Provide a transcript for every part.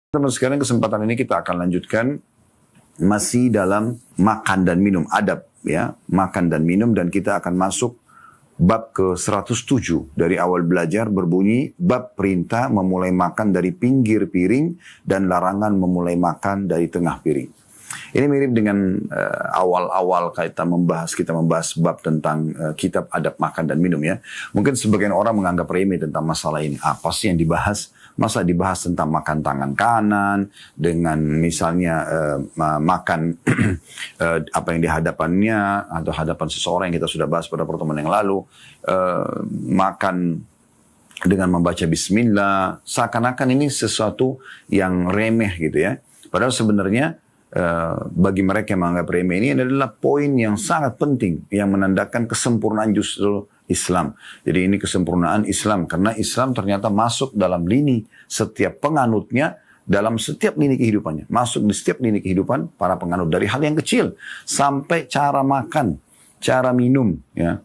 Teman sekarang kesempatan ini kita akan lanjutkan masih dalam makan dan minum, adab ya, makan dan minum, dan kita akan masuk bab ke 107 dari awal belajar berbunyi bab perintah memulai makan dari pinggir piring dan larangan memulai makan dari tengah piring. Ini mirip dengan awal-awal kita membahas bab tentang kitab adab makan dan minum ya. Mungkin sebagian orang menganggap remeh tentang masalah ini. Apa sih yang dibahas? Masa dibahas tentang makan tangan kanan dengan misalnya makan apa yang di hadapannya atau hadapan seseorang yang kita sudah bahas pada pertemuan yang lalu, makan dengan membaca bismillah, seakan-akan ini sesuatu yang remeh gitu ya. Padahal sebenarnya bagi mereka yang menganggap remeh ini adalah poin yang sangat penting yang menandakan kesempurnaan justru Islam. Jadi ini kesempurnaan Islam karena Islam ternyata masuk dalam lini setiap penganutnya, dalam setiap lini kehidupannya. Masuk di setiap lini kehidupan para penganut, dari hal yang kecil sampai cara makan, cara minum ya.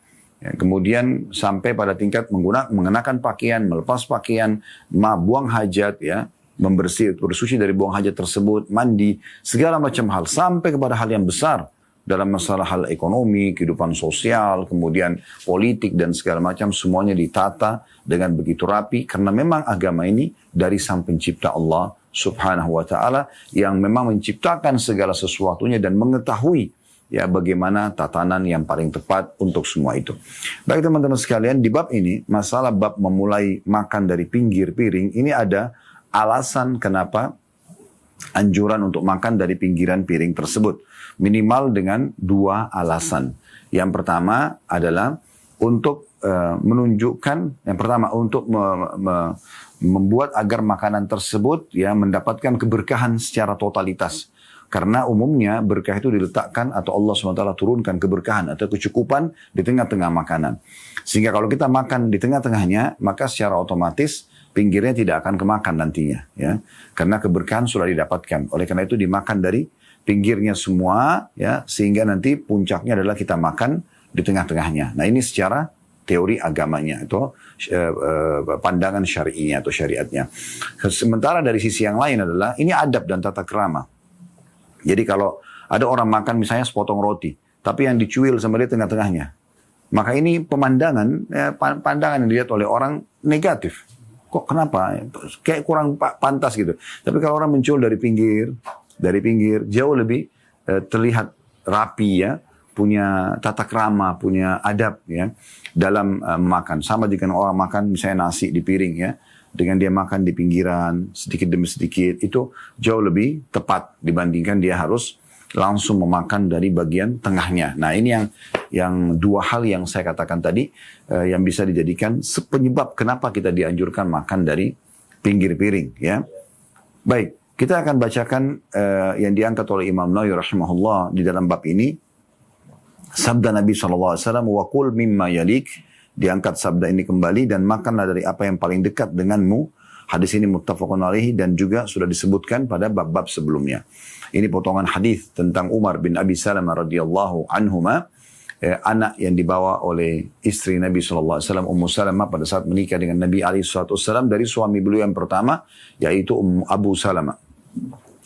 Kemudian sampai pada tingkat mengenakan pakaian, melepas pakaian, buang hajat ya, bersuci dari buang hajat tersebut, mandi, segala macam hal, sampai kepada hal yang besar dalam masalah hal ekonomi, kehidupan sosial, kemudian politik dan segala macam, semuanya ditata dengan begitu rapi karena memang agama ini dari Sang Pencipta Allah Subhanahu wa taala yang memang menciptakan segala sesuatunya dan mengetahui ya bagaimana tatanan yang paling tepat untuk semua itu. Baik teman-teman sekalian, di bab ini masalah bab memulai makan dari pinggir piring ini ada alasan kenapa anjuran untuk makan dari pinggiran piring tersebut. Minimal dengan dua alasan. Yang pertama adalah untuk menunjukkan, yang pertama untuk membuat agar makanan tersebut ya mendapatkan keberkahan secara totalitas. Karena umumnya berkah itu diletakkan atau Allah SWT turunkan keberkahan atau kecukupan di tengah-tengah makanan. Sehingga kalau kita makan di tengah-tengahnya, maka secara otomatis pinggirnya tidak akan kemakan nantinya, ya, karena keberkahan sudah didapatkan. Oleh karena itu dimakan dari pinggirnya semua, ya, sehingga nanti puncaknya adalah kita makan di tengah-tengahnya. Nah ini secara teori agamanya atau pandangan syar'inya atau syariatnya. Sementara dari sisi yang lain adalah ini adab dan tata krama. Jadi kalau ada orang makan misalnya sepotong roti, tapi yang dicuil sama dia tengah-tengahnya, maka ini pemandangan, ya, pandangan yang dilihat oleh orang negatif. Kok kenapa? Kayak kurang pantas gitu. Tapi kalau orang muncul dari pinggir jauh lebih terlihat rapi ya, punya tata krama, punya adab ya dalam makan. Sama dengan orang makan misalnya nasi di piring ya, dengan dia makan di pinggiran sedikit demi sedikit itu jauh lebih tepat dibandingkan dia harus langsung memakan dari bagian tengahnya. Nah ini yang dua hal yang saya katakan tadi yang bisa dijadikan penyebab kenapa kita dianjurkan makan dari pinggir piring ya. Baik, kita akan bacakan yang diangkat oleh Imam Nawawi rahimahullah di dalam bab ini. Sabda Nabi SAW, wa qul mimma yalik, diangkat sabda ini kembali, dan makanlah dari apa yang paling dekat denganmu. Hadis ini muttafaqun alaihi dan juga sudah disebutkan pada bab-bab sebelumnya. Ini potongan hadis tentang Umar bin Abi Salamah radhiyallahu anhuma, anak yang dibawa oleh istri Nabi SAW, Ummu Salamah pada saat menikah dengan Nabi SAW dari suami beliau yang pertama, yaitu Abu Salamah.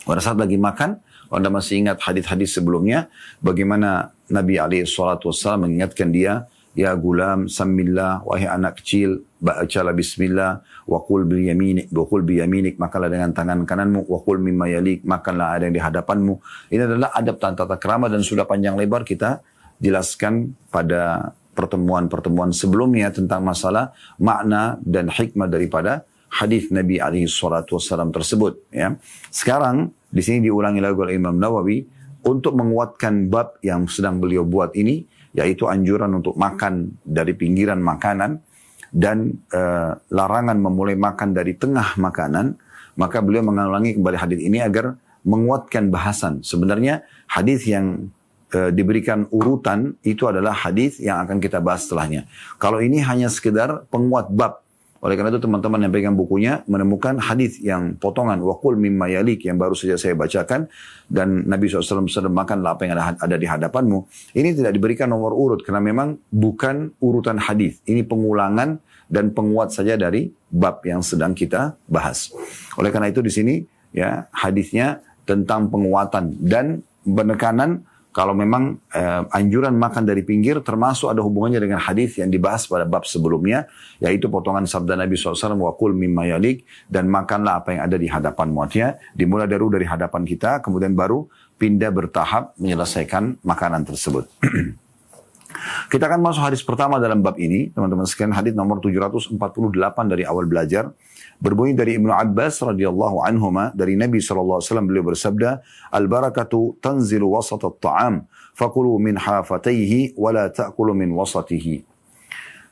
Pada saat lagi makan, Anda masih ingat hadis-hadis sebelumnya, bagaimana Nabi SAW mengingatkan dia, ya gulam, samillah, wahai anak kecil, bacalah bismillah, waqul biyaminik, makanlah dengan tangan kananmu, waqul mimma yalik, makanlah ada yang di hadapanmu. Ini adalah adab dan tata krama dan sudah panjang lebar kita jelaskan pada pertemuan-pertemuan sebelumnya tentang masalah makna dan hikmah daripada hadis Nabi SAW tersebut. Ya. Sekarang di sini diulangi lagi oleh Imam Nawawi untuk menguatkan bab yang sedang beliau buat ini, yaitu anjuran untuk makan dari pinggiran makanan dan larangan memulai makan dari tengah makanan. Maka beliau mengulangi kembali hadis ini agar menguatkan bahasan. Sebenarnya hadis yang diberikan urutan itu adalah hadis yang akan kita bahas setelahnya. Kalau ini hanya sekedar penguat bab. Oleh karena itu teman-teman yang pegang bukunya menemukan hadis yang potongan waqul mimma yalik yang baru saja saya bacakan, dan Nabi SAW makanlah apa yang ada di hadapanmu. Ini tidak diberikan nomor urut karena memang bukan urutan hadis. Ini pengulangan dan penguat saja dari bab yang sedang kita bahas. Oleh karena itu di sini ya hadisnya tentang penguatan dan penekanan kalau memang anjuran makan dari pinggir termasuk ada hubungannya dengan hadis yang dibahas pada bab sebelumnya, yaitu potongan sabda Nabi SAW, wa kul mimma yalik, dan makanlah apa yang ada di hadapanmu. Artinya dimulai dari hadapan kita, kemudian baru pindah bertahap menyelesaikan makanan tersebut. Kita akan masuk hadis pertama dalam bab ini, teman-teman sekalian, hadis nomor 748 dari awal belajar. Berbunyi dari Ibnu Abbas radhiyallahu anhuma, dari Nabi SAW, beliau bersabda, al-barakatu tanzilu wasat at-ta'am, fakulu min hafatayhi, wa la ta'kulu min wasatihi.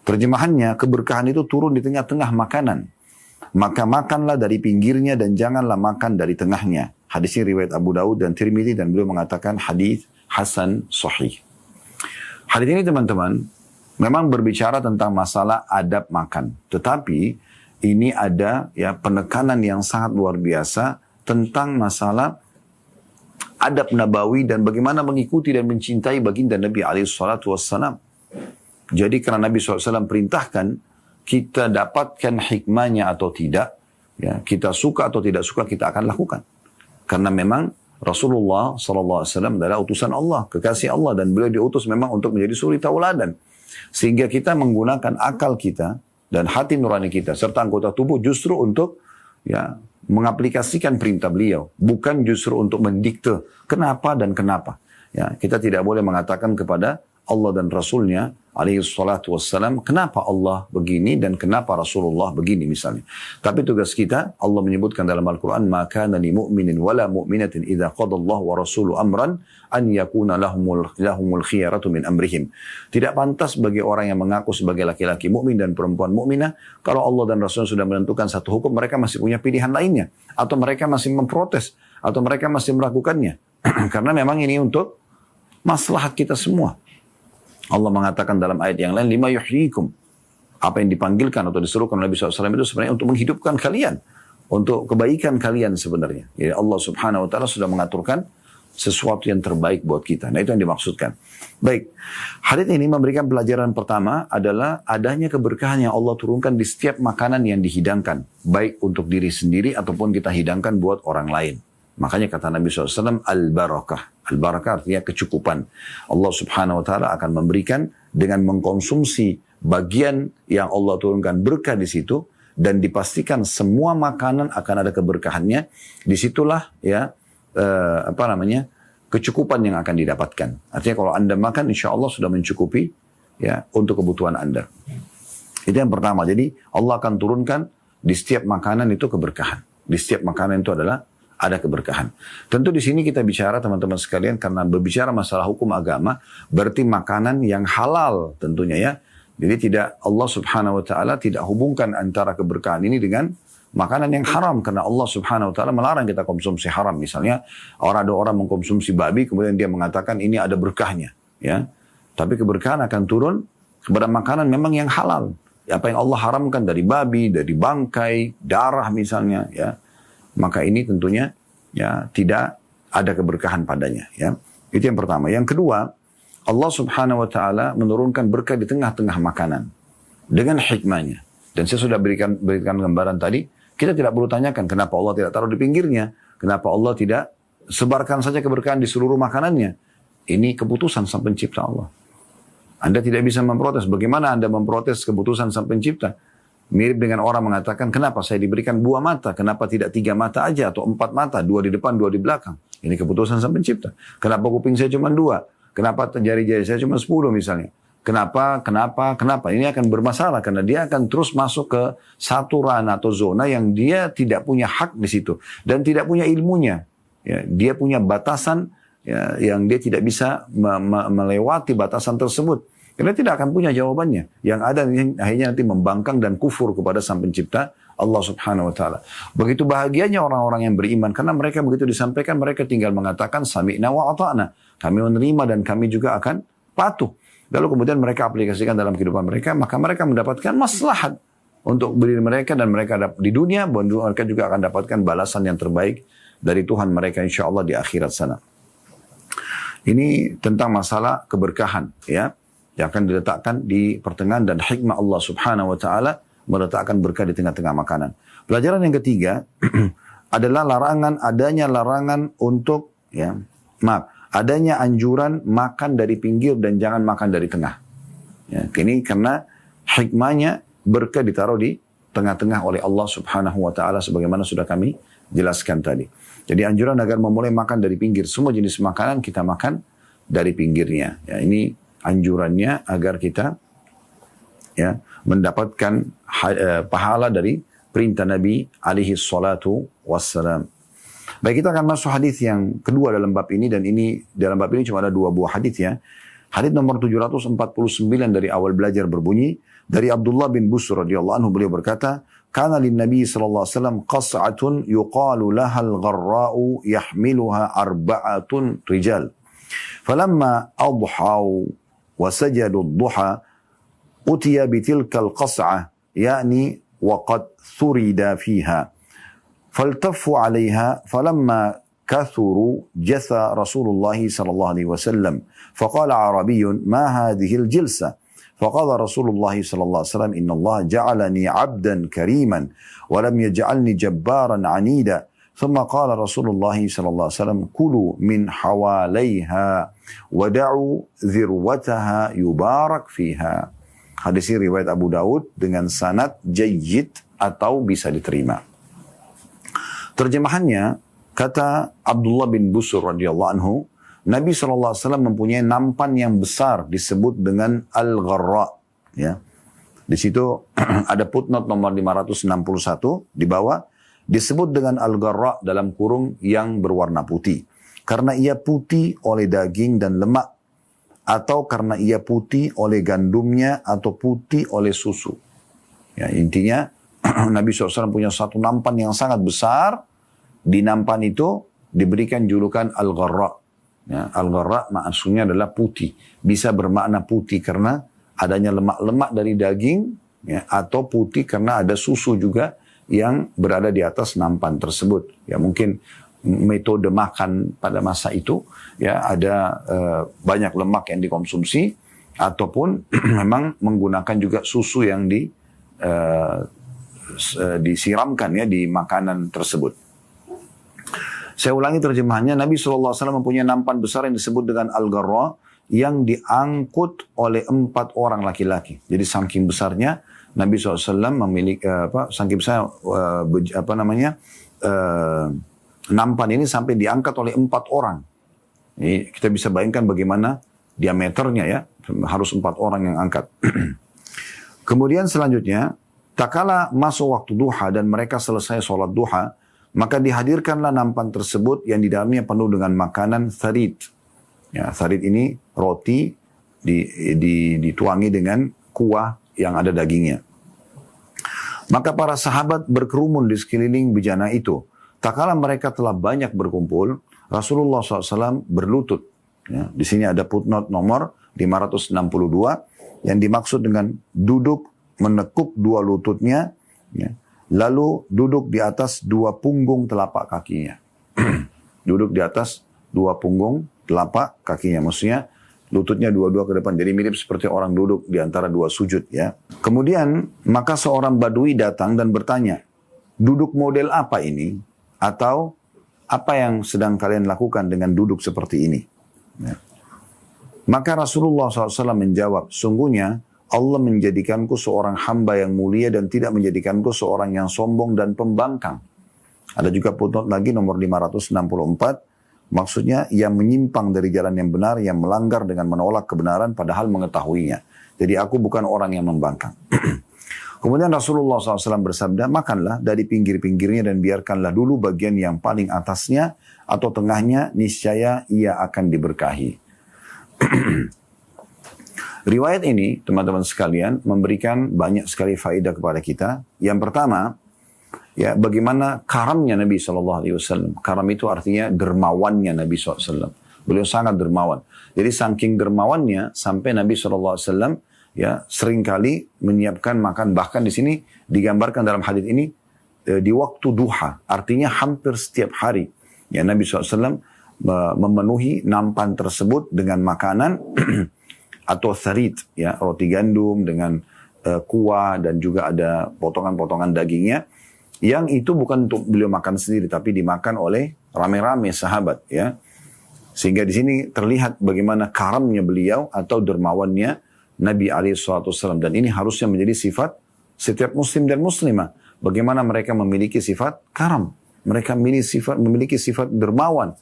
Terjemahannya, keberkahan itu turun di tengah-tengah makanan. Maka makanlah dari pinggirnya dan janganlah makan dari tengahnya. Hadis ini riwayat Abu Daud dan Tirmidzi, dan beliau mengatakan hadis hasan sahih. Hadis ini teman-teman, memang berbicara tentang masalah adab makan. Tetapi, ini ada ya penekanan yang sangat luar biasa tentang masalah adab nabawi dan bagaimana mengikuti dan mencintai baginda Nabi SAW. Jadi karena Nabi SAW perintahkan, kita dapatkan hikmahnya atau tidak, ya, kita suka atau tidak suka, kita akan lakukan. Karena memang Rasulullah SAW adalah utusan Allah, kekasih Allah, dan beliau diutus memang untuk menjadi suri tauladan. Sehingga kita menggunakan akal kita dan hati nurani kita serta anggota tubuh justru untuk ya mengaplikasikan perintah beliau, bukan justru untuk mendikte kenapa dan kenapa. Ya, kita tidak boleh mengatakan kepada Allah dan Rasulnya alaihi salatu wassalam, kenapa Allah begini dan kenapa Rasulullah begini misalnya. Tapi tugas kita, Allah menyebutkan dalam Al-Quran, ma kana li mu'minin wala mu'minatin idha qadallahu wa rasulu amran an yakuna lahumul khiyaratu min amrihim. Tidak pantas bagi orang yang mengaku sebagai laki-laki mukmin dan perempuan mukminah, kalau Allah dan Rasul sudah menentukan satu hukum, mereka masih punya pilihan lainnya, atau mereka masih memprotes, atau mereka masih melakukannya. Karena memang ini untuk maslahat kita semua. Allah mengatakan dalam ayat yang lain, lima yuhyikum. Apa yang dipanggilkan atau disuruhkan Nabi SAW itu sebenarnya untuk menghidupkan kalian. Untuk kebaikan kalian sebenarnya. Jadi Allah Subhanahu Wa Taala sudah mengaturkan sesuatu yang terbaik buat kita. Nah itu yang dimaksudkan. Baik, hadits ini memberikan pelajaran pertama adalah adanya keberkahan yang Allah turunkan di setiap makanan yang dihidangkan. Baik untuk diri sendiri ataupun kita hidangkan buat orang lain. Makanya kata Nabi SAW, al-barakah. Al-barakah artinya kecukupan. Allah Subhanahu Wa Taala akan memberikan dengan mengkonsumsi bagian yang Allah turunkan berkah di situ, dan dipastikan semua makanan akan ada keberkahannya. Disitulah ya kecukupan yang akan didapatkan. Artinya kalau Anda makan, insya Allah sudah mencukupi ya untuk kebutuhan Anda. Itu yang pertama. Jadi Allah akan turunkan di setiap makanan itu keberkahan. Di setiap makanan itu adalah ada keberkahan. Tentu di sini kita bicara teman-teman sekalian karena berbicara masalah hukum agama, berarti makanan yang halal tentunya ya. Jadi tidak, Allah Subhanahu Wa Taala tidak hubungkan antara keberkahan ini dengan makanan yang haram, karena Allah Subhanahu Wa Taala melarang kita konsumsi haram. Misalnya ada orang mengkonsumsi babi kemudian dia mengatakan ini ada berkahnya, ya. Tapi keberkahan akan turun kepada makanan memang yang halal. Apa yang Allah haramkan dari babi, dari bangkai, darah misalnya, ya. Maka ini tentunya ya tidak ada keberkahan padanya, ya. Itu yang pertama. Yang kedua, Allah Subhanahu Wa Taala menurunkan berkah di tengah-tengah makanan dengan hikmahnya. Dan saya sudah berikan gambaran tadi. Kita tidak perlu tanyakan kenapa Allah tidak taruh di pinggirnya, kenapa Allah tidak sebarkan saja keberkahan di seluruh makanannya. Ini keputusan Sang Pencipta Allah. Anda tidak bisa memprotes. Bagaimana Anda memprotes keputusan Sang Pencipta? Mirip dengan orang mengatakan, kenapa saya diberikan 2 mata? Kenapa tidak 3 mata aja atau 4 mata? 2 di depan, 2 di belakang. Ini keputusan Sang Pencipta. Kenapa kuping saya cuma 2? Kenapa jari-jari saya cuma 10 misalnya? Kenapa? Ini akan bermasalah karena dia akan terus masuk ke satu ranah atau zona yang dia tidak punya hak di situ. Dan tidak punya ilmunya. Ya, dia punya batasan ya, yang dia tidak bisa melewati batasan tersebut. Karena tidak akan punya jawabannya. Yang ada akhirnya nanti membangkang dan kufur kepada Sang Pencipta Allah Subhanahu Wa Taala. Begitu bahagianya orang-orang yang beriman. Karena mereka begitu disampaikan, mereka tinggal mengatakan sami'na wa ata'na. Kami menerima dan kami juga akan patuh. Lalu kemudian mereka aplikasikan dalam kehidupan mereka. Maka mereka mendapatkan maslahat untuk diri mereka. Dan mereka di dunia, mereka juga akan dapatkan balasan yang terbaik dari Tuhan mereka insya Allah di akhirat sana. Ini tentang masalah keberkahan, ya, yang akan diletakkan di pertengahan, dan hikmah Allah Subhanahu Wa Taala meletakkan berkah di tengah-tengah makanan. Pelajaran yang ketiga, adalah adanya larangan untuk, ya, maaf, adanya anjuran makan dari pinggir dan jangan makan dari tengah. Ya, ini karena hikmahnya berkah ditaruh di tengah-tengah oleh Allah Subhanahu wa taala sebagaimana sudah kami jelaskan tadi. Jadi anjuran agar memulai makan dari pinggir, semua jenis makanan kita makan dari pinggirnya. Ya, ini anjurannya agar kita, ya, mendapatkan pahala dari perintah Nabi alaihi salatu wassalam. Baik, kita akan masuk hadis yang kedua dalam bab ini, dan ini dalam bab ini cuma ada 2 buah hadis, ya. Hadis nomor 749 dari awal belajar berbunyi dari Abdullah bin Busr radhiyallahu anhu, beliau berkata, "Kana lin Nabi sallallahu alaihi wasallam qas'atun yuqalu laha al-gharra'u yahmiluha arba'atun rijal. Falamma adhaw wa sajadu ad-duha utiya bitilka al-qas'ah yani وقد ثرد فيها فالتفوا عليها فلما كثروا جثى رسول الله صلى الله عليه وسلم فقال عربي ما هذه الجلسة فقال رسول الله صلى الله عليه وسلم إن الله جعلني عبدا كريما ولم يجعلني جبارا عنيدا ثم قال رسول الله صلى الله عليه وسلم كلوا من حواليها ودعوا ذروتها يبارك فيها. Hadis ini riwayat Abu Daud dengan sanad jayyid atau bisa diterima. Terjemahannya, kata Abdullah bin Busr radhiyallahu anhu, Nabi SAW mempunyai nampan yang besar disebut dengan Al-Gharra. Ya. Di situ ada footnote nomor 561 di bawah, disebut dengan Al-Gharra dalam kurung yang berwarna putih. Karena ia putih oleh daging dan lemak, atau karena ia putih oleh gandumnya, atau putih oleh susu. Ya, intinya Nabi SAW punya satu nampan yang sangat besar. Di nampan itu diberikan julukan Al-Gharra. Ya, Al-Gharra maksudnya adalah putih. Bisa bermakna putih karena adanya lemak-lemak dari daging, ya, atau putih karena ada susu juga yang berada di atas nampan tersebut. Ya, mungkin metode makan pada masa itu, ya, ada banyak lemak yang dikonsumsi, ataupun memang menggunakan juga susu yang disiramkan, ya, di makanan tersebut. Saya ulangi terjemahannya, Nabi SAW mempunyai nampan besar yang disebut dengan Al-Gharra, yang diangkut oleh 4 orang laki-laki. Jadi saking besarnya Nabi SAW memiliki saking besar nampan ini sampai diangkat oleh 4 orang. Ini kita bisa bayangkan bagaimana diameternya, ya. Harus 4 orang yang angkat. Kemudian selanjutnya, tak kala masuk waktu duha dan mereka selesai sholat duha, maka dihadirkanlah nampan tersebut yang di dalamnya penuh dengan makanan tharid. Ya, tharid ini roti dituangi dengan kuah yang ada dagingnya. Maka para sahabat berkerumun di sekeliling bejana itu. Tak kala mereka telah banyak berkumpul, Rasulullah SAW berlutut. Ya, di sini ada footnote nomor 562 yang dimaksud dengan duduk menekuk 2 lututnya, ya, lalu duduk di atas 2 punggung telapak kakinya. Duduk di atas 2 punggung telapak kakinya, maksudnya lututnya 2-2 ke depan. Jadi mirip seperti orang duduk di antara 2 sujud, ya. Kemudian maka seorang badui datang dan bertanya, duduk model apa ini? Atau apa yang sedang kalian lakukan dengan duduk seperti ini? Ya. Maka Rasulullah SAW menjawab, sungguhnya Allah menjadikanku seorang hamba yang mulia dan tidak menjadikanku seorang yang sombong dan pembangkang. Ada juga footnote lagi nomor 564, maksudnya yang menyimpang dari jalan yang benar, yang melanggar dengan menolak kebenaran padahal mengetahuinya. Jadi aku bukan orang yang membangkang. Kemudian Rasulullah SAW bersabda, makanlah dari pinggir-pinggirnya dan biarkanlah dulu bagian yang paling atasnya atau tengahnya, niscaya ia akan diberkahi. Riwayat ini, teman-teman sekalian, memberikan banyak sekali faedah kepada kita. Yang pertama, ya, bagaimana karamnya Nabi SAW. Karam itu artinya dermawannya Nabi SAW. Beliau sangat dermawan. Jadi saking dermawannya sampai Nabi SAW, ya, seringkali menyiapkan makan. Bahkan di sini digambarkan dalam hadis ini di waktu duha. Artinya hampir setiap hari, ya, Nabi SAW memenuhi nampan tersebut dengan makanan atau tharid, ya, roti gandum dengan kuah dan juga ada potongan-potongan dagingnya. Yang itu bukan untuk beliau makan sendiri, tapi dimakan oleh rame-rame sahabat, ya. Sehingga di sini terlihat bagaimana karamnya beliau atau dermawannya Nabi SAW. Dan ini harusnya menjadi sifat setiap muslim dan muslimah. Bagaimana mereka memiliki sifat karam. Mereka memiliki sifat dermawan.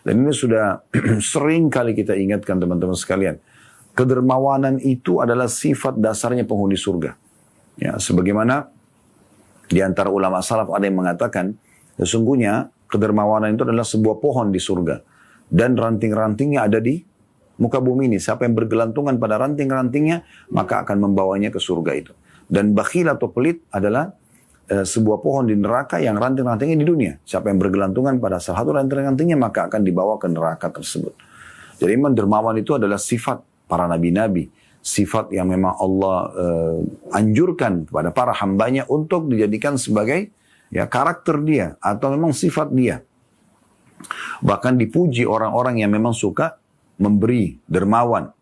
Dan ini sudah sering kali kita ingatkan teman-teman sekalian. Kedermawanan itu adalah sifat dasarnya penghuni surga. Ya, sebagaimana di antara ulama salaf ada yang mengatakan, sesungguhnya kedermawanan itu adalah sebuah pohon di surga. Dan ranting-rantingnya ada di muka bumi ini. Siapa yang bergelantungan pada ranting-rantingnya, maka akan membawanya ke surga itu. Dan bakhil atau pelit adalah sebuah pohon di neraka yang ranting-rantingnya di dunia. Siapa yang bergelantungan pada salah satu ranting-rantingnya, maka akan dibawa ke neraka tersebut. Jadi memang dermawan itu adalah sifat para nabi-nabi. Sifat yang memang Allah anjurkan kepada para hambanya untuk dijadikan sebagai ya karakter dia atau memang sifat dia. Bahkan dipuji orang-orang yang memang suka memberi, dermawan.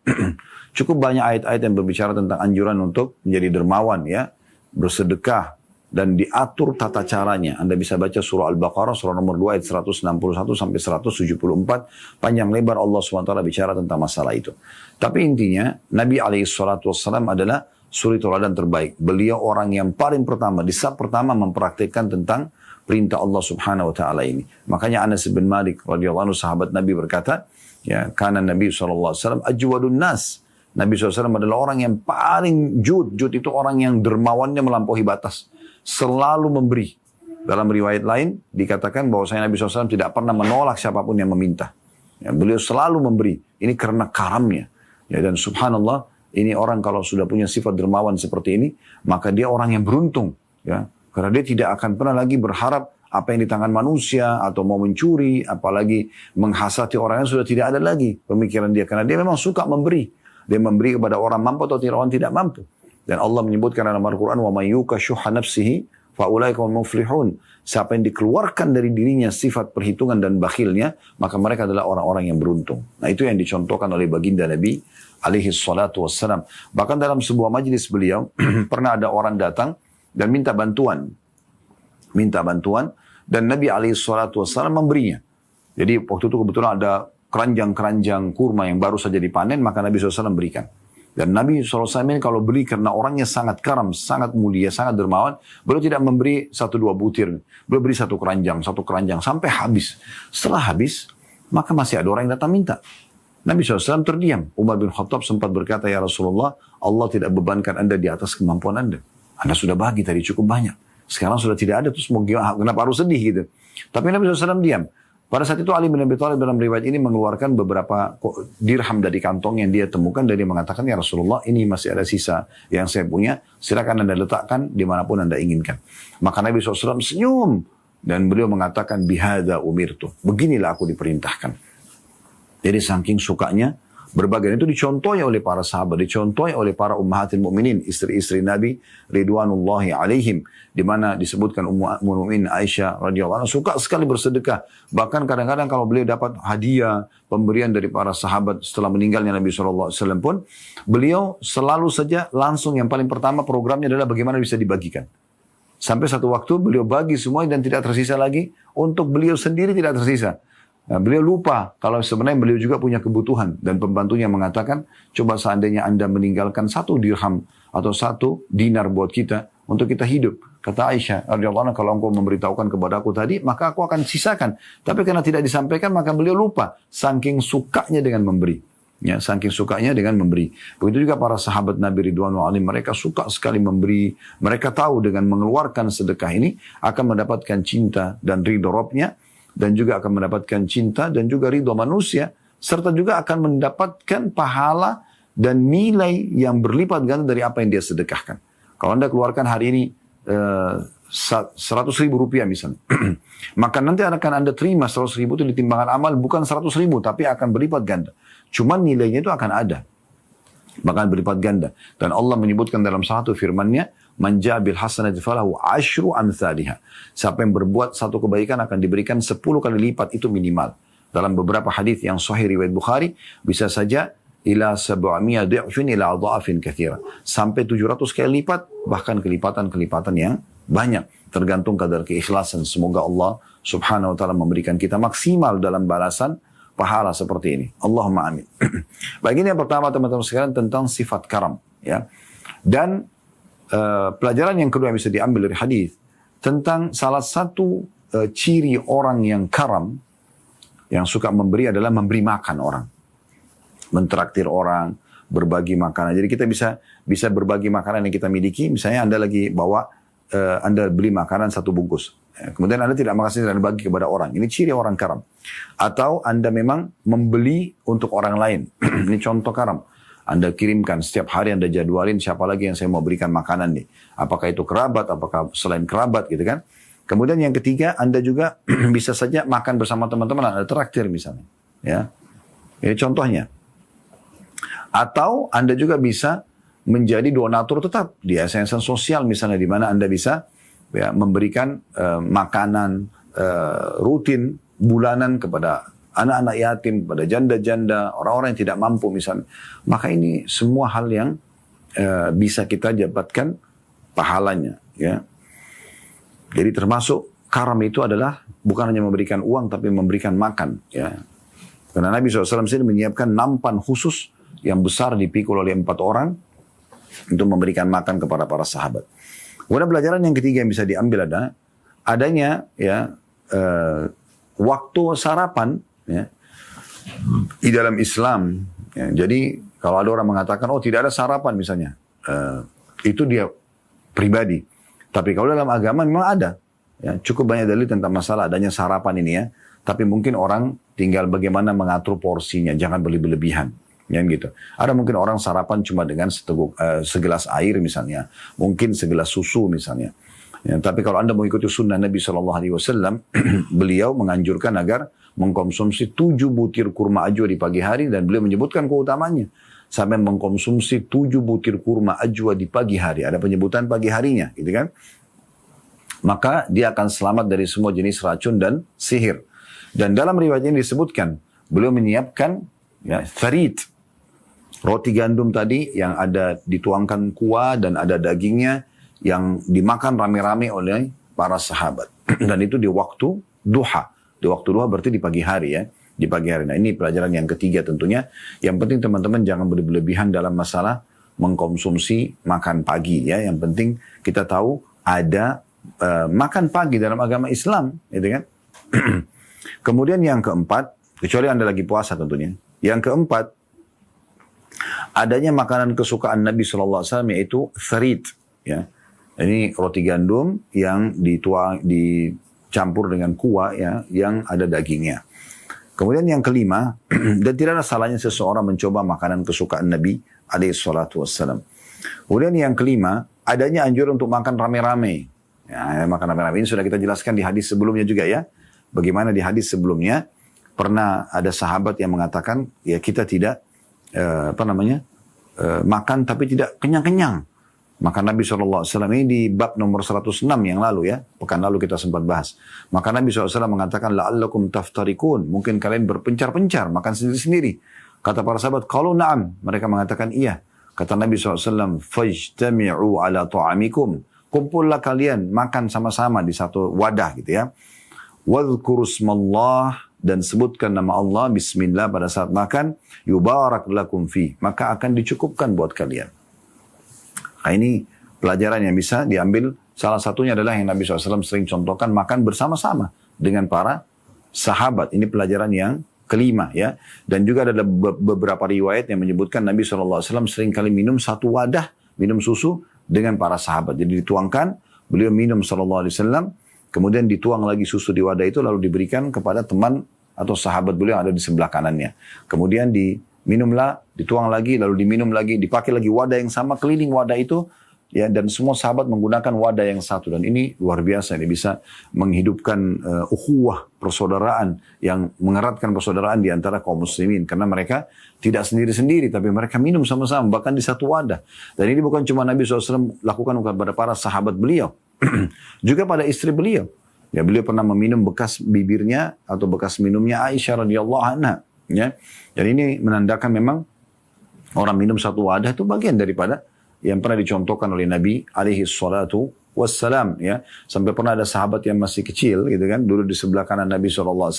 Cukup banyak ayat-ayat yang berbicara tentang anjuran untuk menjadi dermawan, ya, bersedekah dan diatur tata caranya. Anda bisa baca surah Al-Baqarah surah nomor 2 ayat 161 sampai 174, panjang lebar Allah SWT bicara tentang masalah itu. Tapi intinya Nabi SAW adalah suri teladan terbaik. Beliau orang yang paling pertama, di saat pertama mempraktikkan tentang perintah Allah Subhanahu wa taala ini. Makanya Anas bin Malik radhiyallahu anhu sahabat Nabi berkata, ya, karena Nabi SAW ajwadun nas. Nabi SAW adalah orang yang paling jud. Jud itu orang yang dermawannya melampaui batas. Selalu memberi. Dalam riwayat lain dikatakan bahwasanya Nabi SAW tidak pernah menolak siapapun yang meminta. Ya, beliau selalu memberi. Ini karena karamnya. Ya, dan subhanallah, ini orang kalau sudah punya sifat dermawan seperti ini, maka dia orang yang beruntung. Ya, karena dia tidak akan pernah lagi berharap apa yang di tangan manusia atau mau mencuri, apalagi menghasati orang yang sudah tidak ada lagi pemikiran dia. Karena dia memang suka memberi. Dia memberi kepada orang mampu atau orang tidak mampu. Dan Allah menyebutkan dalam Al-Quran, وَمَنْ يُوكَ شُحَّ نَفْسِهِ فَأُولَٰئِكَ هُمُ الْمُفْلِحُونَ. Siapa yang dikeluarkan dari dirinya sifat perhitungan dan bakhilnya, maka mereka adalah orang-orang yang beruntung. Nah, itu yang dicontohkan oleh baginda Nabi alaihi salatu wassalam. Bahkan dalam sebuah majlis beliau, pernah ada orang datang dan minta bantuan. Dan Nabi alaihi salatu wassalam memberinya. Jadi waktu itu kebetulan ada keranjang-keranjang kurma yang baru saja dipanen, maka Nabi SAW berikan. Dan Nabi SAW ini kalau beli karena orangnya sangat karam, sangat mulia, sangat dermawan, beliau tidak memberi 1-2 butir. Beliau beri satu keranjang sampai habis. Setelah habis, maka masih ada orang yang datang minta. Nabi SAW terdiam. Umar bin Khattab sempat berkata, ya Rasulullah, Allah tidak bebankan Anda di atas kemampuan Anda. Anda sudah bagi tadi cukup banyak. Sekarang sudah tidak ada, terus mau kenapa harus sedih gitu. Tapi Nabi SAW diam. Pada saat itu Ali bin Abi Thalib dalam riwayat ini mengeluarkan beberapa dirham dari kantong yang dia temukan dan dia mengatakan, ya Rasulullah, ini masih ada sisa yang saya punya, silakan Anda letakkan dimanapun Anda inginkan. Maka Nabi SAW senyum dan beliau mengatakan, bihada umirtu, beginilah aku diperintahkan. Jadi saking sukanya berbagai itu dicontohi oleh para sahabat, dicontohi oleh para ummahatil mukminin, istri-istri Nabi ridwanullahi alaihim, di mana disebutkan Ummul Mukminin Aisyah radhiyallahu anha suka sekali bersedekah. Bahkan kadang-kadang kalau beliau dapat hadiah, pemberian dari para sahabat setelah meninggalnya Nabi SAW pun, beliau selalu saja langsung yang paling pertama programnya adalah bagaimana bisa dibagikan. Sampai satu waktu beliau bagi semua dan tidak tersisa lagi, untuk beliau sendiri tidak tersisa. Nah, beliau lupa kalau sebenarnya beliau juga punya kebutuhan. Dan pembantunya mengatakan, coba seandainya Anda meninggalkan 1 dirham atau 1 dinar buat kita, untuk kita hidup. Kata Aisyah radhiyallahu anha, kalau engkau memberitahukan kepada aku tadi, maka aku akan sisakan. Tapi karena tidak disampaikan, maka beliau lupa. Saking sukanya dengan memberi. Ya, saking sukanya dengan memberi. Begitu juga para sahabat Nabi ridwanullah alaihim, mereka suka sekali memberi. Mereka tahu dengan mengeluarkan sedekah ini akan mendapatkan cinta dan ridho Rabbnya, dan juga akan mendapatkan cinta dan juga ridho manusia, serta juga akan mendapatkan pahala dan nilai yang berlipat ganda dari apa yang dia sedekahkan. Kalau Anda keluarkan hari ini 100.000 rupiah misalnya, maka nanti akan Anda terima 100.000 itu di timbangan amal bukan 100.000, tapi akan berlipat ganda. Cuman nilainya itu akan ada, bahkan berlipat ganda. Dan Allah menyebutkan dalam satu firman-Nya, man ja'a bil hasanati falahu 10 amsalihha. Siapa yang berbuat satu kebaikan akan diberikan 10 kali lipat, itu minimal. Dalam beberapa hadis yang sahih riwayat Bukhari, bisa saja ila 700 dhi'fin ila adha'afin katsira. Sampai 700 kali lipat, bahkan kelipatan-kelipatan yang Banyak, tergantung kadar keikhlasan. Semoga Allah subhanahu wa ta'ala memberikan kita maksimal dalam balasan pahala seperti ini. Allahumma amin. Baik, ini yang pertama teman-teman sekalian tentang sifat karam. Ya. Dan pelajaran yang kedua yang bisa diambil dari hadis tentang salah satu ciri orang yang karam, yang suka memberi adalah memberi makan orang. Mentraktir orang, berbagi makanan. Jadi kita bisa berbagi makanan yang kita miliki. Misalnya Anda lagi bawa, Anda beli makanan satu bungkus. Kemudian Anda tidak makan dan bagi kepada orang. Ini ciri orang karam. Atau Anda memang membeli untuk orang lain. Ini contoh karam. Anda kirimkan setiap hari, Anda jadwalin siapa lagi yang saya mau berikan makanan nih. Apakah itu kerabat, apakah selain kerabat gitu kan. Kemudian yang ketiga, Anda juga bisa saja makan bersama teman-teman, Anda traktir misalnya. Ya, ini contohnya. Atau Anda juga bisa menjadi donatur tetap di yayasan sosial misalnya, di mana Anda bisa ya, memberikan makanan rutin bulanan kepada anak-anak yatim, kepada janda-janda, orang-orang yang tidak mampu misalnya. Maka ini semua hal yang bisa kita dapatkan pahalanya. Ya. Jadi termasuk karam itu adalah bukan hanya memberikan uang, tapi memberikan makan. Ya. Karena Nabi SAW sendiri menyiapkan nampan khusus yang besar dipikul oleh 4 orang untuk memberikan makan kepada para sahabat. Kemudian pelajaran yang ketiga yang bisa diambil adanya ya waktu sarapan ya, di dalam Islam. Ya, jadi kalau ada orang mengatakan oh tidak ada sarapan misalnya, itu dia pribadi. Tapi kalau dalam agama memang ada. Ya, cukup banyak dalil tentang masalah adanya sarapan ini ya. Tapi mungkin orang tinggal bagaimana mengatur porsinya, jangan berlebihan. Ya, gitu. Ada mungkin orang sarapan cuma dengan segelas air misalnya, mungkin segelas susu misalnya. Ya, tapi kalau Anda mengikuti sunnah Nabi SAW, beliau menganjurkan agar mengkonsumsi 7 butir kurma ajwa di pagi hari, dan beliau menyebutkan keutamanya. Sampai mengkonsumsi 7 butir kurma ajwa di pagi hari. Ada penyebutan pagi harinya, gitu kan? Maka dia akan selamat dari semua jenis racun dan sihir. Dan dalam riwayat ini disebutkan, beliau menyiapkan ya, tharid, roti gandum tadi yang ada dituangkan kuah dan ada dagingnya yang dimakan rame-rame oleh para sahabat. Dan itu di waktu duha. Di waktu duha berarti di pagi hari ya. Di pagi hari. Nah ini pelajaran yang ketiga tentunya. Yang penting teman-teman jangan berlebihan dalam masalah mengkonsumsi makan pagi ya. Yang penting kita tahu ada makan pagi dalam agama Islam. Gitu kan? Kemudian yang keempat, kecuali Anda lagi puasa tentunya. Yang keempat, adanya makanan kesukaan Nabi SAW yaitu tharid. Ya. Ini roti gandum yang dicampur dengan kuah ya, yang ada dagingnya. Kemudian yang kelima, dan tidak ada salahnya seseorang mencoba makanan kesukaan Nabi SAW. Kemudian yang kelima, adanya anjuran untuk makan rame-rame. Ya, makan rame-rame ini sudah kita jelaskan di hadis sebelumnya juga ya. Bagaimana di hadis sebelumnya pernah ada sahabat yang mengatakan ya kita tidak makan tapi tidak kenyang-kenyang. Maka Nabi SAW ini di bab nomor 106 yang lalu ya, pekan lalu kita sempat bahas. Maka Nabi SAW mengatakan la'allakum taftarikun, mungkin kalian berpencar-pencar makan sendiri-sendiri. Kata para sahabat, kalau na'am, mereka mengatakan iya. Kata Nabi SAW, fajtami'u ala ta'amikum, kumpullah kalian makan sama-sama di satu wadah gitu ya. Wadhkuru smallah, dan sebutkan nama Allah bismillah pada saat makan, yubarak lakum fi, maka akan dicukupkan buat kalian. Nah, ini pelajaran yang bisa diambil. Salah satunya adalah yang Nabi SAW sering contohkan, makan bersama-sama dengan para sahabat. Ini pelajaran yang kelima ya. Dan juga ada beberapa riwayat yang menyebutkan Nabi SAW sering kali minum satu wadah, minum susu dengan para sahabat. Jadi dituangkan, beliau minum SAW, kemudian dituang lagi susu di wadah itu, lalu diberikan kepada teman atau sahabat beliau yang ada di sebelah kanannya. Kemudian diminumlah, dituang lagi, lalu diminum lagi, dipakai lagi wadah yang sama, keliling wadah itu, ya, dan semua sahabat menggunakan wadah yang satu. Dan ini luar biasa, ini bisa menghidupkan ukhuwah, persaudaraan, yang mengeratkan persaudaraan di antara kaum muslimin. Karena mereka tidak sendiri-sendiri, tapi mereka minum sama-sama, bahkan di satu wadah. Dan ini bukan cuma Nabi SAW lakukan kepada para sahabat beliau, juga pada istri beliau. Ya, beliau pernah meminum bekas bibirnya atau bekas minumnya Aisyah radhiyallahu anha. Ya, dan ini menandakan memang orang minum satu wadah itu bagian daripada yang pernah dicontohkan oleh Nabi alaihi salatu wassalam, ya. Sampai pernah ada sahabat yang masih kecil gitu kan, duduk di sebelah kanan Nabi SAW.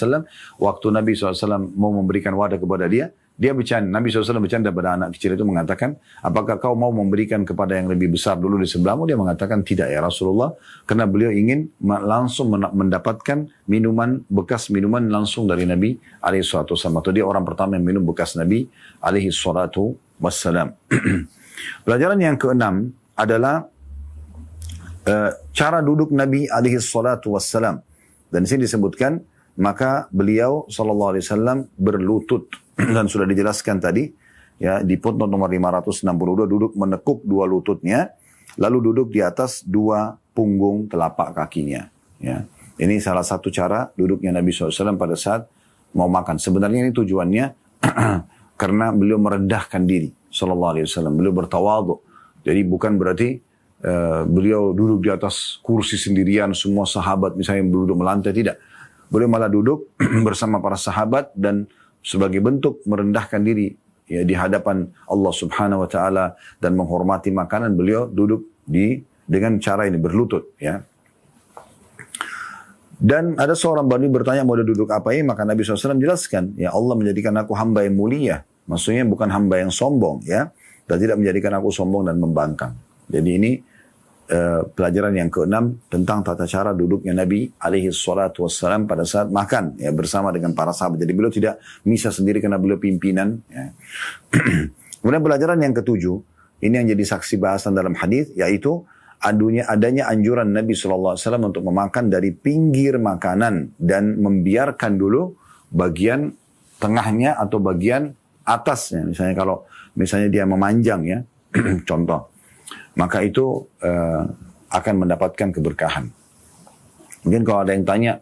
Waktu Nabi SAW mau memberikan wadah kepada dia bercanda, Nabi SAW bercanda pada anak kecil itu mengatakan, apakah kau mau memberikan kepada yang lebih besar dulu di sebelahmu? Dia mengatakan, tidak ya Rasulullah, karena beliau ingin langsung mendapatkan minuman, bekas minuman langsung dari Nabi SAW. Atau dia orang pertama yang minum bekas Nabi SAW. Pelajaran yang keenam adalah cara duduk Nabi SAW. Dan di sini disebutkan, maka beliau SAW berlutut. Dan sudah dijelaskan tadi, ya, di footnote nomor 562, duduk menekuk dua lututnya, lalu duduk di atas dua punggung telapak kakinya. Ya. Ini salah satu cara duduknya Nabi SAW pada saat mau makan. Sebenarnya ini tujuannya karena beliau merendahkan diri, SAW. Beliau bertawadhu. Jadi bukan berarti beliau duduk di atas kursi sendirian, semua sahabat misalnya duduk melantai, tidak. Beliau malah duduk bersama para sahabat dan sebagai bentuk merendahkan diri, ya, di hadapan Allah Subhanahu wa taala dan menghormati makanan, beliau duduk dengan cara ini, berlutut, ya. Dan ada seorang Badui bertanya, mau duduk apa ini? Maka Nabi SAW jelaskan, ya, Allah menjadikan aku hamba yang mulia. Maksudnya bukan hamba yang sombong, ya, dan tidak menjadikan aku sombong dan membangkang. Jadi ini pelajaran yang keenam tentang tata cara duduknya Nabi SAW pada saat makan, ya, bersama dengan para sahabat. Jadi beliau tidak misah sendiri karena beliau pimpinan, ya. Kemudian pelajaran yang ketujuh, ini yang jadi saksi bahasan dalam hadis, yaitu adanya anjuran Nabi SAW untuk memakan dari pinggir makanan dan membiarkan dulu bagian tengahnya atau bagian atasnya. Misalnya kalau dia memanjang, ya, contoh, maka itu akan mendapatkan keberkahan. Mungkin kalau ada yang tanya,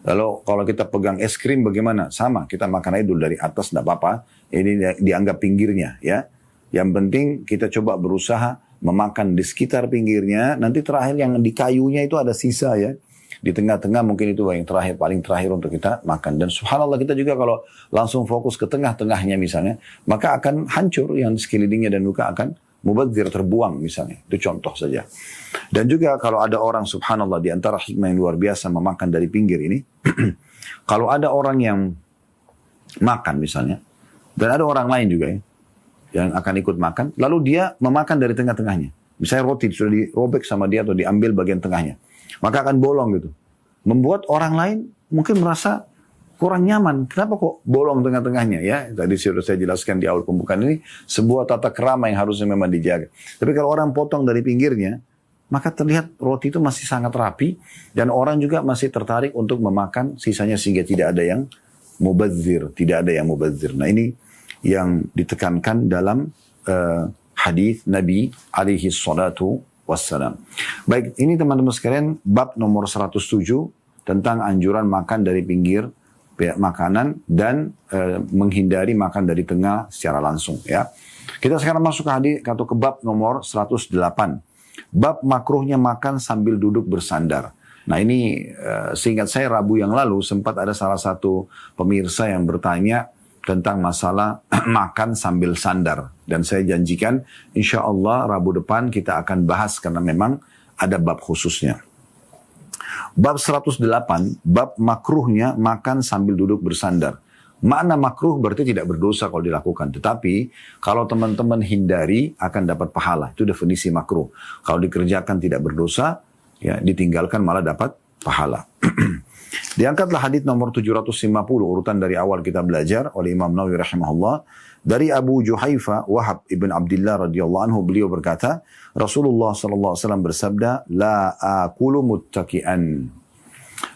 lalu kalau kita pegang es krim bagaimana? Sama, kita makan aja dulu dari atas, tidak apa-apa. Ini dianggap pinggirnya, ya. Yang penting kita coba berusaha memakan di sekitar pinggirnya. Nanti terakhir yang di kayunya itu ada sisa, ya. Di tengah-tengah mungkin itu yang terakhir, paling terakhir untuk kita makan. Dan subhanallah, kita juga kalau langsung fokus ke tengah-tengahnya misalnya, maka akan hancur yang sekelilingnya dan luka akan mubadzir, terbuang misalnya. Itu contoh saja. Dan juga kalau ada orang, subhanallah, di antara hikmah yang luar biasa memakan dari pinggir ini, kalau ada orang yang makan misalnya, dan ada orang lain juga, ya, yang akan ikut makan, lalu dia memakan dari tengah-tengahnya. Misalnya roti sudah dirobek sama dia atau diambil bagian tengahnya, maka akan bolong gitu. Membuat orang lain mungkin merasa kurang nyaman. Kenapa kok bolong tengah-tengahnya, ya? Tadi sudah saya jelaskan di awal pembukaan ini, sebuah tata kerama yang harusnya memang dijaga. Tapi kalau orang potong dari pinggirnya, maka terlihat roti itu masih sangat rapi dan orang juga masih tertarik untuk memakan sisanya sehingga tidak ada yang mubadzir, Nah, ini yang ditekankan dalam hadis Nabi alaihi salatu wassalam. Baik, ini teman-teman sekalian bab nomor 107 tentang anjuran makan dari pinggir makanan dan menghindari makan dari tengah secara langsung, ya. Kita sekarang masuk ke hadis atau ke bab nomor 108. Bab makruhnya makan sambil duduk bersandar. Nah, ini seingat saya Rabu yang lalu sempat ada salah satu pemirsa yang bertanya tentang masalah makan sambil sandar. Dan saya janjikan insya Allah Rabu depan kita akan bahas karena memang ada bab khususnya. Bab 108, bab makruhnya makan sambil duduk bersandar. Makna makruh berarti tidak berdosa kalau dilakukan. Tetapi kalau teman-teman hindari akan dapat pahala. Itu definisi makruh. Kalau dikerjakan tidak berdosa, ya ditinggalkan malah dapat pahala. Diangkatlah hadits nomor 750 urutan dari awal kita belajar oleh Imam Nawawi rahimahullah. Dari Abu Juhaifa Wahab ibn Abdullah radhiyallahu anhu, beliau berkata, Rasulullah sallallahu alaihi wasallam bersabda, la akulu muttaki'an.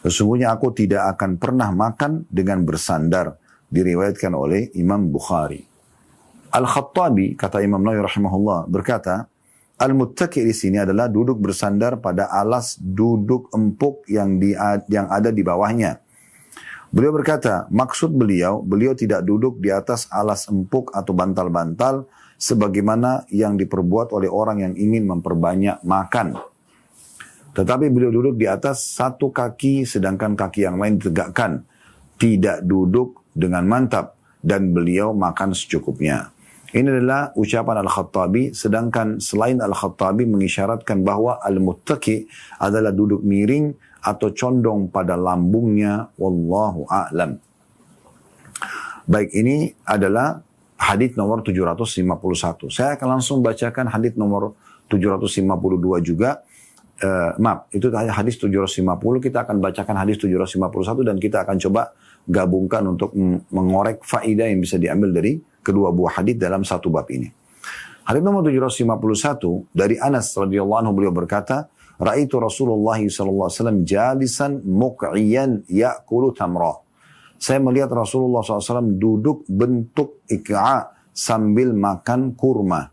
Sesungguhnya aku tidak akan pernah makan dengan bersandar. Diriwayatkan oleh Imam Bukhari. Al-Khattabi, kata Imam Nawawi rahimahullah, berkata, al-muttaki' di sini adalah duduk bersandar pada alas duduk empuk yang ada di bawahnya. Beliau berkata, maksud beliau tidak duduk di atas alas empuk atau bantal-bantal sebagaimana yang diperbuat oleh orang yang ingin memperbanyak makan. Tetapi beliau duduk di atas satu kaki sedangkan kaki yang lain ditegakkan. Tidak duduk dengan mantap dan beliau makan secukupnya. Ini adalah ucapan Al-Khattabi, sedangkan selain Al-Khattabi mengisyaratkan bahwa al-muttaqi adalah duduk miring atau condong pada lambungnya, wallahu a'lam. Baik, ini adalah hadits nomor 751. Saya akan langsung bacakan hadits nomor 752 juga. Maaf, itu hadis 750, kita akan bacakan hadis 751 dan kita akan coba gabungkan untuk mengorek faedah yang bisa diambil dari kedua buah hadis dalam satu bab ini. Hadis nomor 751 dari Anas radhiyallahu anhu, beliau berkata, "Ra'aitu Rasulullah sallallahu alaihi wasallam jalisan muq'iyan ya'kulu tamra." Saya melihat Rasulullah SAW duduk bentuk ik'a sambil makan kurma.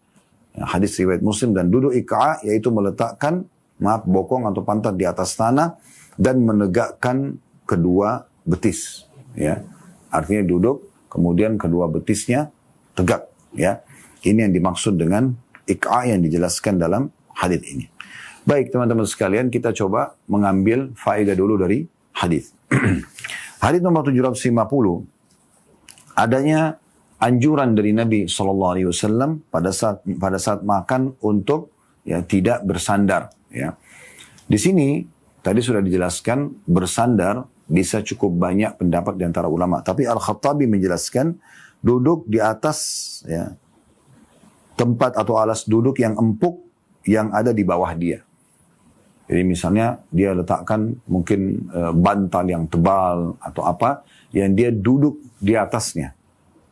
Ya, hadis riwayat Muslim, dan duduk ik'a yaitu meletakkan bokong atau pantat di atas tanah dan menegakkan kedua betis. Ya, artinya duduk, kemudian kedua betisnya tegak. Ya, ini yang dimaksud dengan ik'a yang dijelaskan dalam hadis ini. Baik teman-teman sekalian, kita coba mengambil faedah dulu dari hadis. Hadis nomor 750, adanya anjuran dari Nabi SAW pada saat makan untuk tidak bersandar. Ya. Di sini tadi sudah dijelaskan bersandar bisa cukup banyak pendapat di antara ulama. Tapi Al-Khattabi menjelaskan duduk di atas tempat atau alas duduk yang empuk yang ada di bawah dia. Jadi misalnya dia letakkan mungkin bantal yang tebal atau apa yang dia duduk di atasnya.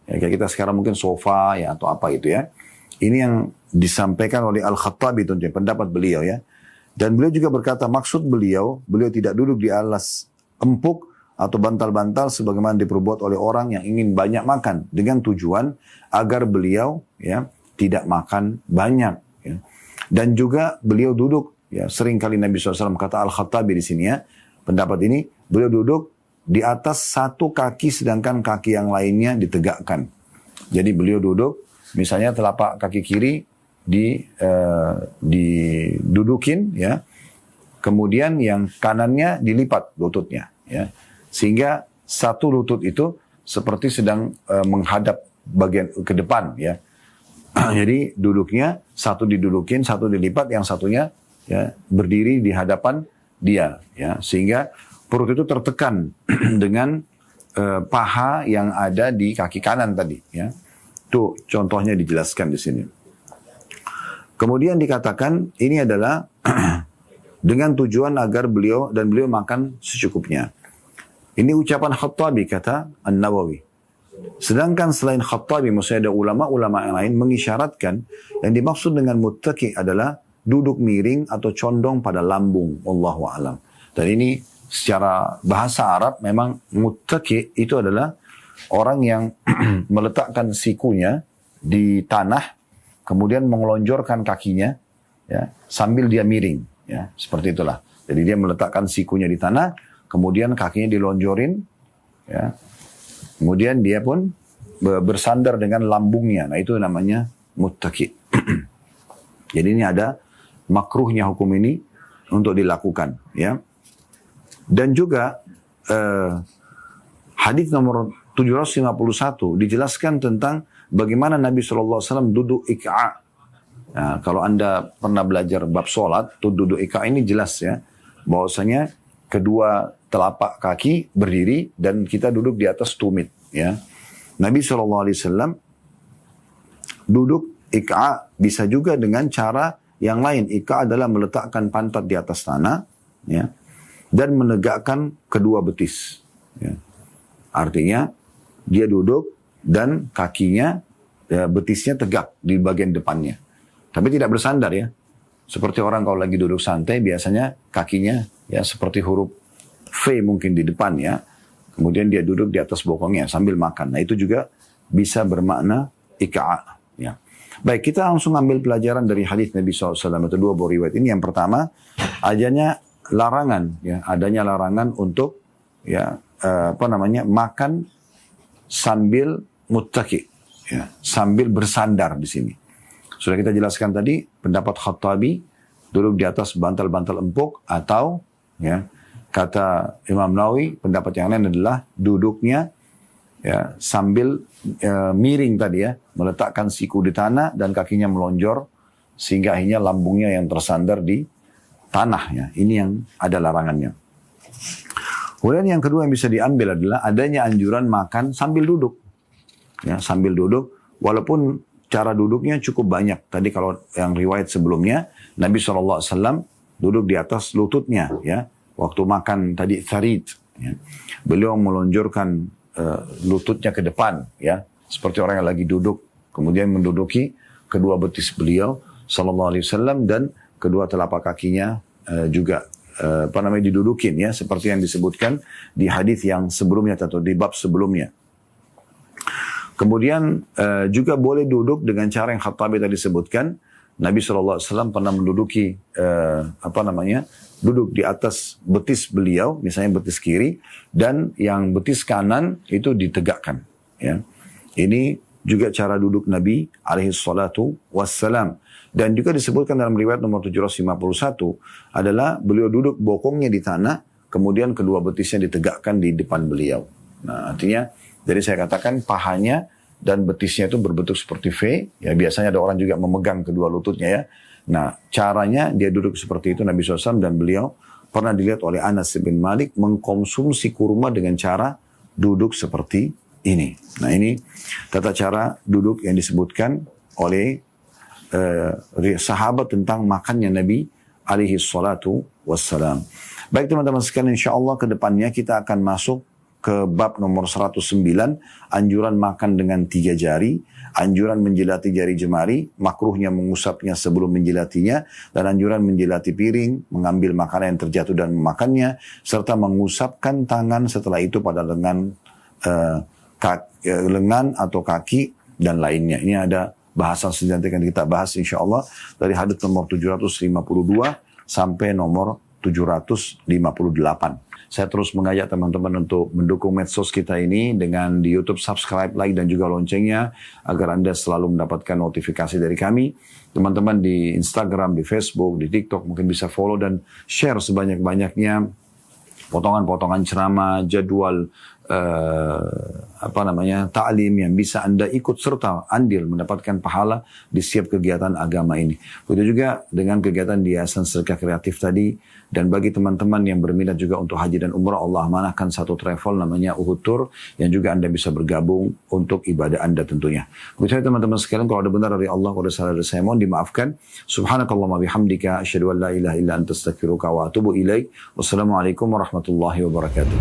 Ya, kayak kita sekarang mungkin sofa ya atau apa itu ya. Ini yang disampaikan oleh Al-Khattabi tentunya pendapat beliau ya. Dan beliau juga berkata maksud beliau tidak duduk di alas empuk atau bantal-bantal sebagaimana diperbuat oleh orang yang ingin banyak makan dengan tujuan agar beliau ya tidak makan banyak. Ya. Dan juga beliau duduk. Ya, sering kali Nabi SAW kata Al-Khattabi di sini ya, pendapat ini, beliau duduk di atas satu kaki sedangkan kaki yang lainnya ditegakkan. Jadi beliau duduk, misalnya telapak kaki kiri didudukin ya, kemudian yang kanannya dilipat lututnya ya, sehingga satu lutut itu seperti sedang menghadap bagian ke depan ya. Jadi duduknya satu didudukin, satu dilipat, yang satunya ya, berdiri di hadapan dia, ya, sehingga perut itu tertekan dengan paha yang ada di kaki kanan tadi, ya. Tuh contohnya dijelaskan di sini. Kemudian dikatakan ini adalah dengan tujuan agar beliau makan secukupnya. Ini ucapan Khattabi, kata An-Nawawi. Sedangkan selain Khattabi, maksudnya ada ulama-ulama yang lain mengisyaratkan yang dimaksud dengan muttaqi adalah duduk miring atau condong pada lambung, wallahu a'lam. Dan ini secara bahasa Arab memang muttaqi itu adalah orang yang meletakkan sikunya di tanah, kemudian mengelonjorkan kakinya, ya, sambil dia miring, ya, seperti itulah. Jadi dia meletakkan sikunya di tanah, kemudian kakinya dilonjorin, ya, kemudian dia pun bersandar dengan lambungnya. Nah itu namanya muttaqi. Jadi ini ada makruhnya hukum ini untuk dilakukan, ya. Dan juga hadis nomor 751 dijelaskan tentang bagaimana Nabi SAW duduk ik'a. Nah, kalau Anda pernah belajar bab sholat, tuh duduk ik'a ini jelas ya, bahwasanya kedua telapak kaki berdiri dan kita duduk di atas tumit, ya. Nabi SAW duduk ik'a bisa juga dengan cara yang lain. Ik'a adalah meletakkan pantat di atas tanah, ya, dan menegakkan kedua betis. Ya. Artinya dia duduk dan kakinya, ya, betisnya tegak di bagian depannya. Tapi tidak bersandar ya. Seperti orang kalau lagi duduk santai biasanya kakinya ya seperti huruf V mungkin di depan ya. Kemudian dia duduk di atas bokongnya sambil makan. Nah itu juga bisa bermakna ik'a. Ya. Baik, kita langsung ambil pelajaran dari hadis Nabi SAW itu dua buah riwayat ini. Yang pertama, adanya larangan, ya, adanya larangan untuk ya makan sambil muttaqi, ya, sambil bersandar di sini. Sudah kita jelaskan tadi pendapat Khattabi duduk di atas bantal-bantal empuk, atau ya kata Imam Nawawi pendapat yang lain adalah duduknya ya, sambil miring tadi ya, meletakkan siku di tanah dan kakinya melonjor sehingga akhirnya lambungnya yang tersandar di tanah ya. Ini yang ada larangannya. Kemudian yang kedua yang bisa diambil adalah adanya anjuran makan sambil duduk. Ya, sambil duduk, walaupun cara duduknya cukup banyak. Tadi kalau yang riwayat sebelumnya, Nabi SAW duduk di atas lututnya, ya, waktu makan tadi tharid. Ya. Beliau melonjorkan lututnya ke depan, ya, seperti orang yang lagi duduk, kemudian menduduki kedua betis beliau, SAW, dan kedua telapak kakinya juga didudukin, ya, seperti yang disebutkan di hadis yang sebelumnya atau di bab sebelumnya. Kemudian juga boleh duduk dengan cara yang Khattabi tadi sebutkan. Nabi SAW pernah menduduki duduk di atas betis beliau, misalnya betis kiri, dan yang betis kanan itu ditegakkan. Ya. Ini juga cara duduk Nabi SAW. Dan juga disebutkan dalam riwayat nomor 751 adalah beliau duduk bokongnya di tanah, kemudian kedua betisnya ditegakkan di depan beliau. Nah, artinya, jadi saya katakan pahanya dan betisnya itu berbentuk seperti V. Ya, biasanya ada orang juga memegang kedua lututnya ya. Nah, caranya dia duduk seperti itu Nabi SAW, dan beliau pernah dilihat oleh Anas bin Malik mengkonsumsi kurma dengan cara duduk seperti ini. Nah, ini tata cara duduk yang disebutkan oleh sahabat tentang makannya Nabi alaihi salatu wassalam. Baik teman-teman sekalian, insyaAllah ke depannya kita akan masuk ke bab nomor 109, anjuran makan dengan 3 jari, anjuran menjilati jari jemari, makruhnya mengusapnya sebelum menjilatinya, dan anjuran menjilati piring, mengambil makanan yang terjatuh dan memakannya, serta mengusapkan tangan setelah itu pada lengan atau kaki dan lainnya. Ini ada bahasan selanjutnya yang kita bahas insyaAllah dari hadits nomor 752 sampai nomor 758. Saya terus mengajak teman-teman untuk mendukung medsos kita ini dengan di YouTube subscribe, like, dan juga loncengnya agar Anda selalu mendapatkan notifikasi dari kami. Teman-teman di Instagram, di Facebook, di TikTok mungkin bisa follow dan share sebanyak-banyaknya potongan-potongan ceramah, jadwal ta'lim yang bisa Anda ikut serta andil mendapatkan pahala di setiap kegiatan agama ini. Begitu juga dengan kegiatan di Yayasan Sedekah Kreatif tadi, dan bagi teman-teman yang berminat juga untuk haji dan umrah, Allah amanahkan satu travel namanya Uhud Tour yang juga Anda bisa bergabung untuk ibadah Anda tentunya. Begitu teman-teman sekalian, kalau ada benar dari Allah, kalau ada salah dari saya mohon dimaafkan. Subhanakallahumma bihamdika asyhadu an la ilaha illa anta astaghfiruka wa atubu ilaik. Wassalamualaikum warahmatullahi wabarakatuh.